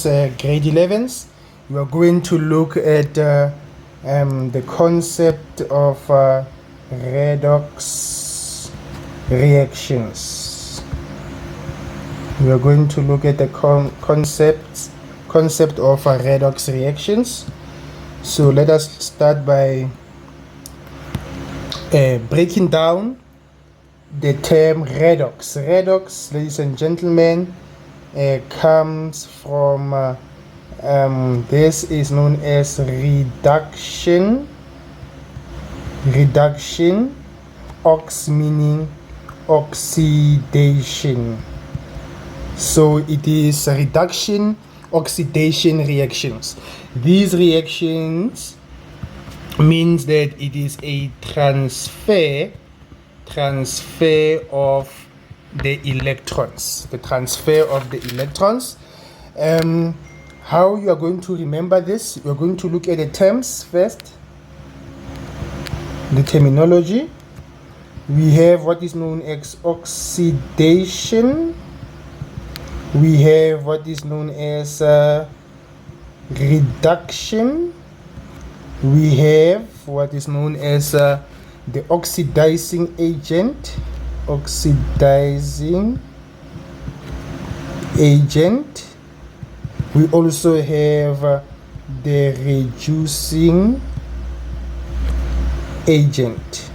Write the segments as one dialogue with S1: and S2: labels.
S1: grade 11s, we are going to look at the concept of redox reactions. We are going to look at the concept of redox reactions. So let us start by breaking down the term redox. Redox, ladies and gentlemen, comes from this is known as reduction, ox meaning oxidation. So it is reduction oxidation reactions. These reactions means that it is a transfer of the electrons, how you are going to remember this? We are going to look at the terms first, the terminology. We have what is known as oxidation. We have what is known as reduction. We have what is known as the oxidizing agent. We also have the reducing agent.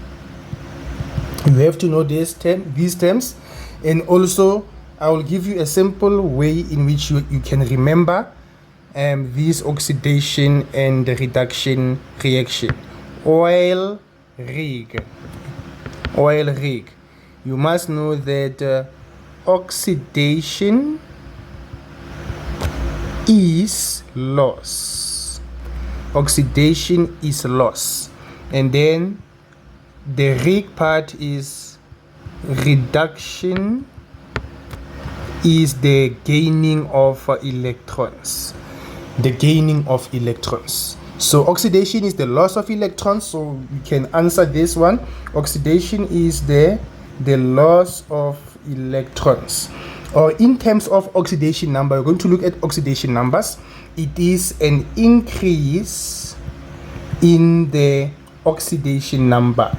S1: You have to know these terms, and also I will give you a simple way in which you can remember this oxidation and the reduction reaction. Oil rig. You must know that oxidation is loss. And then the rig part is reduction, is the gaining of electrons. So oxidation is the loss of electrons, so we can answer this one. Oxidation is the loss of electrons. Or in terms of oxidation number, we're going to look at oxidation numbers. It is an increase in the oxidation number.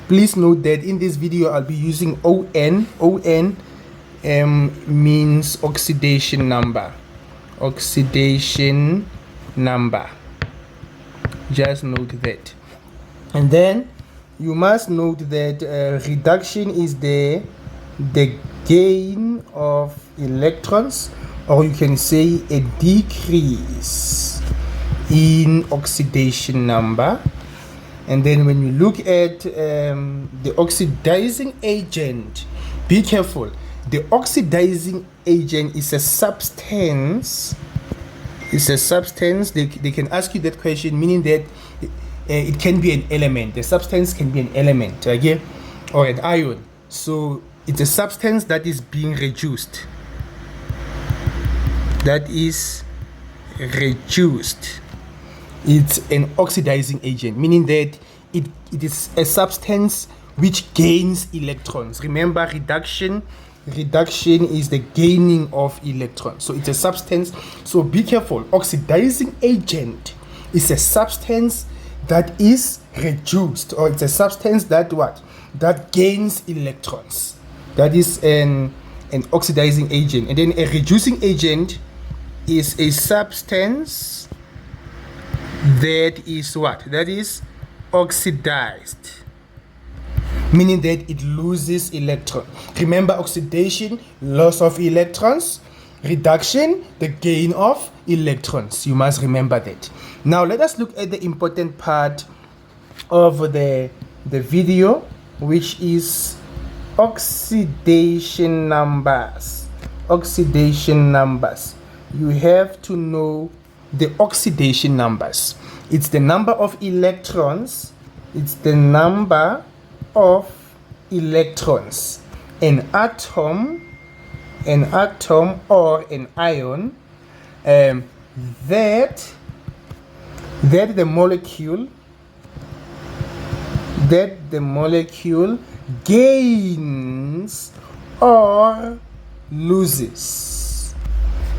S1: Please note that in this video I'll be using ON. ON means oxidation number. Just note that. And then you must note that reduction is the gain of electrons, or you can say a decrease in oxidation number. And then when you look at the oxidizing agent, be careful. The oxidizing agent is a substance. They can ask you that question, meaning that it can be an element. The substance can be an element, okay, or an ion. So it's a substance that is being reduced. It's an oxidizing agent, meaning that it is a substance which gains electrons. Remember, reduction is the gaining of electrons. So it's a substance. So be careful. Oxidizing agent is a substance that is reduced, or it's a substance that gains electrons. That is an oxidizing agent. And then a reducing agent is a substance that is oxidized, meaning that it loses electrons. Remember, oxidation, loss of electrons; reduction, the gain of electrons. You must remember that. Now let us look at the important part of the video, which is oxidation numbers. You have to know the oxidation numbers. It's the number of electrons. An atom or an ion that the molecule gains or loses.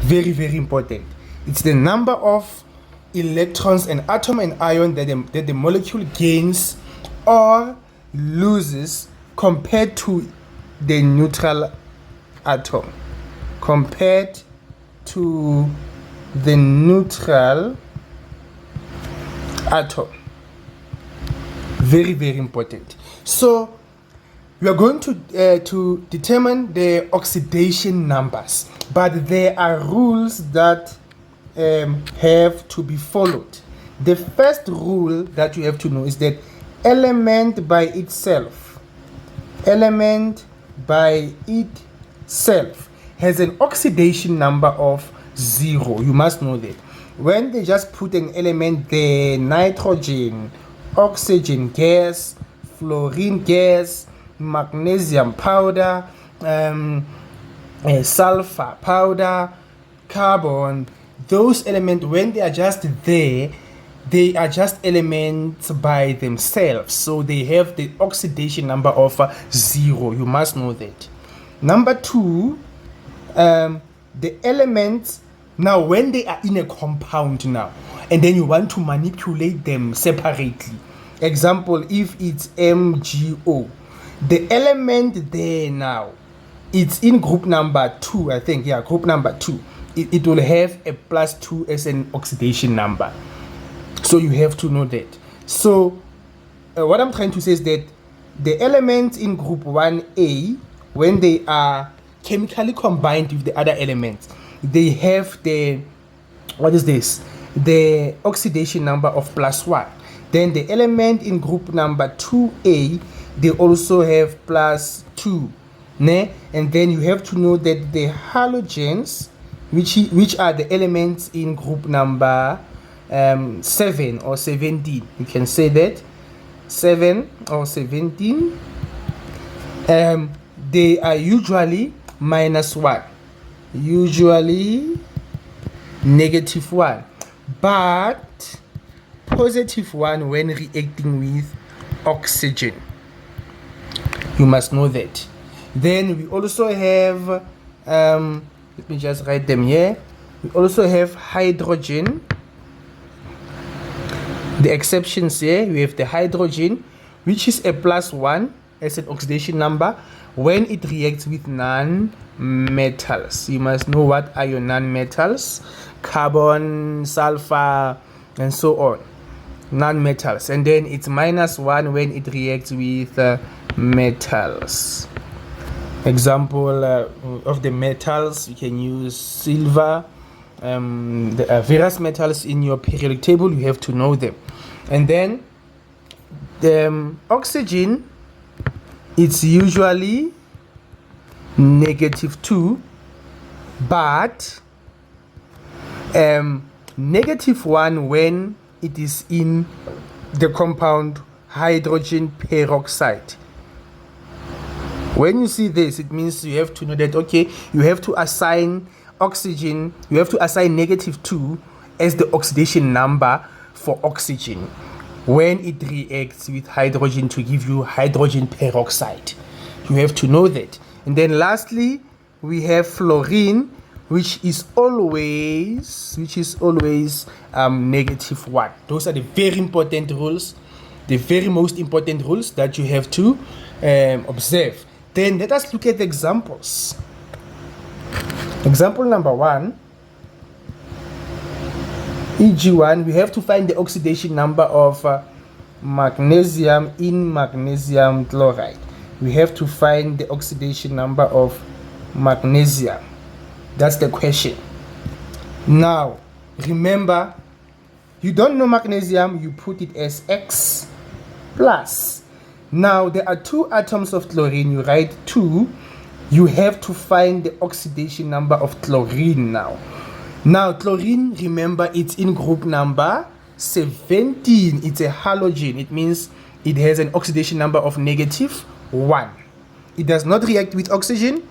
S1: Very, very important. It's the number of electrons an atom and ion that the molecule gains or loses compared to the neutral atom. Compared to the neutral atom. Very, very important. So we are going to determine the oxidation numbers, but there are rules that have to be followed. The first rule that you have to know is that element by itself has an oxidation number of 0. You must know that. When they just put an element there, nitrogen, oxygen gas, fluorine gas, magnesium powder, sulfur powder, carbon, those elements, when they are just there, they are just elements by themselves, so they have the oxidation number of 0. You must know that. Number 2, the elements, now when they are in a compound now, and then you want to manipulate them separately. Example, if it's MgO, the element there now, it's in group number 2, I think. Yeah, group number 2. It will have a +2 as an oxidation number. So you have to know that. So what I'm trying to say is that the elements in group 1A, when they are chemically combined with the other elements, they have the, what is this? The oxidation number of +1. Then the element in group number 2A, they also have +2. Ne? And then you have to know that the halogens, which are the elements in group number 7 or 17, you can say that 7 or 17, they are usually -1, usually -1, but +1 when reacting with oxygen. You must know that. Then we also have let me just write them here. We also have hydrogen. The exceptions here, we have the hydrogen, which is a +1 as an oxidation number when it reacts with non-metals. You must know what are your non-metals: carbon, sulfur, and so on. Non-metals. And then it's -1 when it reacts with metals. Example of the metals, you can use silver. There are various metals in your periodic table, you have to know them. And then the oxygen, it's usually -2, but -1 when it is in the compound hydrogen peroxide. When you see this, it means you have to know that, okay, you have to assign oxygen, you have to assign -2 as the oxidation number for oxygen when it reacts with hydrogen to give you hydrogen peroxide. You have to know that. And then lastly, we have fluorine, which is always -1. Those are the very important rules, the very most important rules that you have to observe. Then let us look at the examples. Example number 1, EG1, we have to find the oxidation number of magnesium in magnesium chloride. We have to find the oxidation number of magnesium. That's the question. Now, remember, you don't know magnesium, you put it as X plus. Now, there are 2 atoms of chlorine, you write 2. You have to find the oxidation number of chlorine now. Now, chlorine, remember, it's in group number 17. It's a halogen. It means it has an oxidation number of -1. It does not react with oxygen,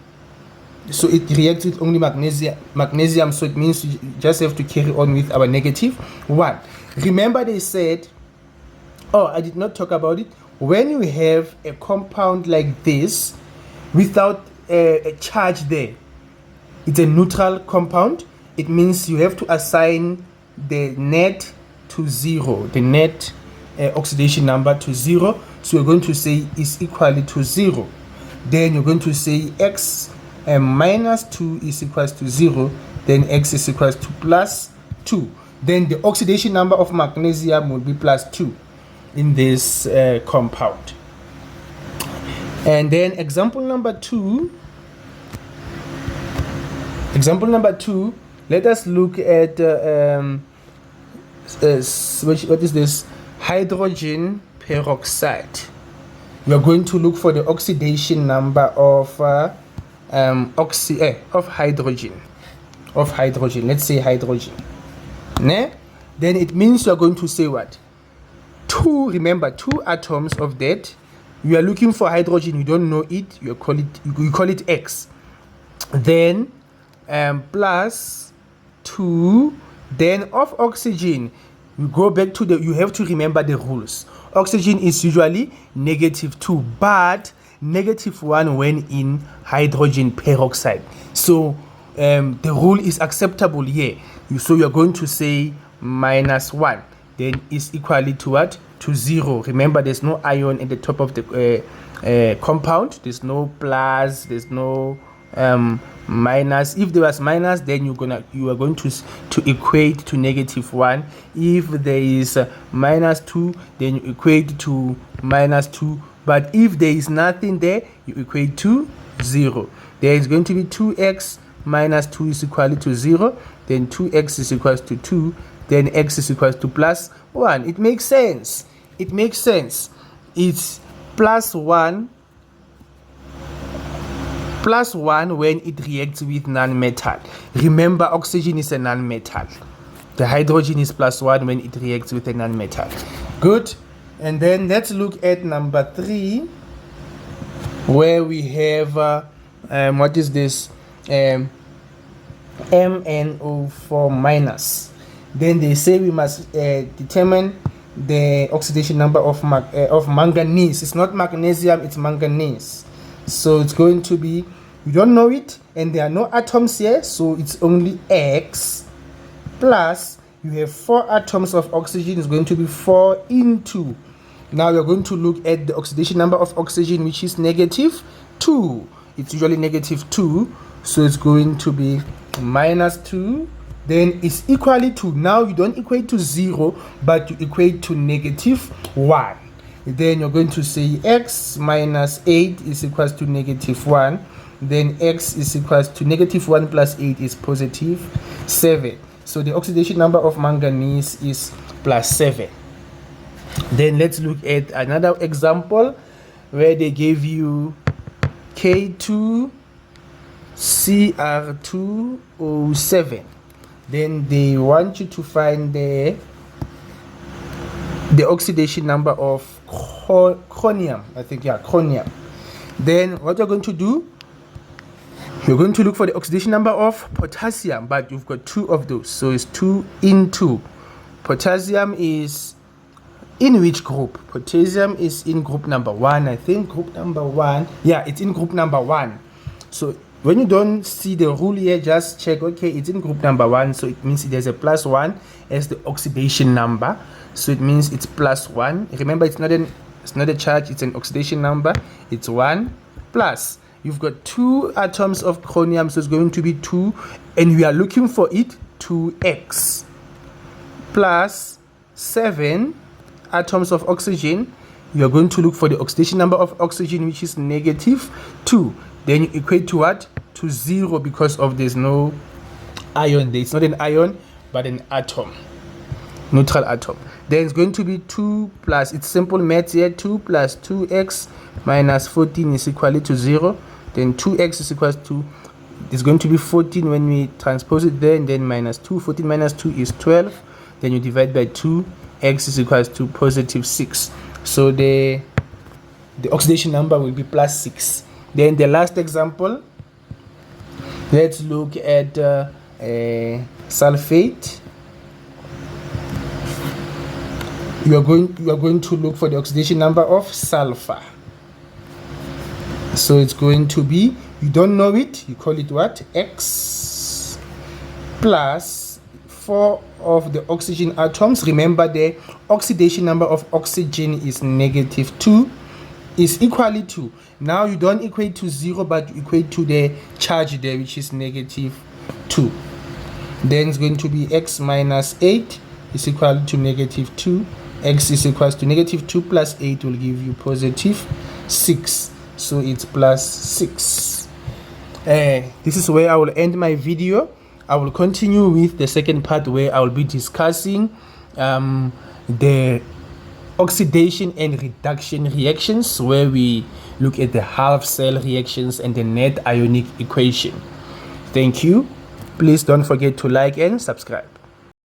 S1: so it reacts with only magnesium, so it means you just have to carry on with our -1. Remember, they said, oh, I did not talk about it. When you have a compound like this without a charge there, it's a neutral compound. it means you have to assign the net to 0, the net oxidation number to 0. So you're going to say is equal to 0. Then you're going to say x minus 2 is equals to 0. Then x is equals to plus 2. Then the oxidation number of magnesium will be plus 2 in this compound. And then example number 2, let us look at what is this? Hydrogen peroxide. We are going to look for the oxidation number of hydrogen. Let's say hydrogen. Ne? Then it means you are going to say what? Remember, 2 atoms of that. You are looking for hydrogen, you don't know it, you call it X. Then plus 2, then of oxygen, you go back to you have to remember the rules. Oxygen is usually -2, but -1 when in hydrogen peroxide. So the rule is acceptable here. So you're going to say -1, then is equal to what? To 0. Remember, there's no ion at the top of the compound. There's no plus, there's no minus. If there was minus, then you are going to equate to -1. If there is -2, then you equate to -2. But if there is nothing there, you equate to 0. There is going to be 2x minus 2 is equal to 0. Then 2x is equal to 2. Then x is equal to plus 1. It makes sense. It's plus 1 when it reacts with non-metal. Remember, oxygen is a non-metal. The hydrogen is plus 1 when it reacts with a non-metal. Good. And then let's look at number 3, where we have what is this? MnO4 minus. Then they say we must determine the oxidation number of manganese. It's not magnesium, it's manganese. So it's going to be, you don't know it, and there are no atoms here, so it's only X plus, you have 4 atoms of oxygen, is going to be 4 into. Now we're going to look at the oxidation number of oxygen, which is -2. It's usually -2, so it's going to be -2. Then it's equal to, now you don't equate to 0, but you equate to -1. Then you're going to say x minus 8 is equals to -1. Then x is equals to -1 plus 8 is positive 7. So the oxidation number of manganese is +7. Then let's look at another example where they gave you K2Cr2O7. Then they want you to find the oxidation number of chromium. Chromium. Then what you're going to do, you're going to look for the oxidation number of potassium, but you've got 2 of those, so it's 2 into. Potassium is in which group? Potassium is in group number 1, I think. Group number 1. Yeah, it's in group number 1. So when you don't see the rule here, just check, okay, it's in group number 1, so it means it has a +1 as the oxidation number. So it means it's +1. Remember, it's not a charge, it's an oxidation number. It's 1 plus. You've got 2 atoms of chromium, so it's going to be 2, and we are looking for it, 2x plus 7 atoms of oxygen. You are going to look for the oxidation number of oxygen, which is -2. Then you equate to what? To 0, because of there's no ion there. It's not an ion, but an atom, neutral atom. Then it's going to be 2 plus, it's simple maths here, 2 plus 2x minus 14 is equal to 0. Then 2x is equal to, it's going to be 14 when we transpose it there, and then -2. 14 minus 2 is 12. Then you divide by 2, x is equal to +6. So the oxidation number will be +6. Then the last example, let's look at sulfate. You are going to look for the oxidation number of sulfur. So it's going to be, you don't know it, you call it what? X plus 4 of the oxygen atoms. Remember, the oxidation number of oxygen is -2, is equally to, now you don't equate to 0, but you equate to the charge there, which is -2. Then it's going to be x minus 8 is equal to -2. X is equals to -2 plus 8 will give you +6. So it's +6. This is where I will end my video. I will continue with the second part, where I will be discussing the oxidation and reduction reactions, where we look at the half cell reactions and the net ionic equation. Thank you. Please don't forget to like and subscribe.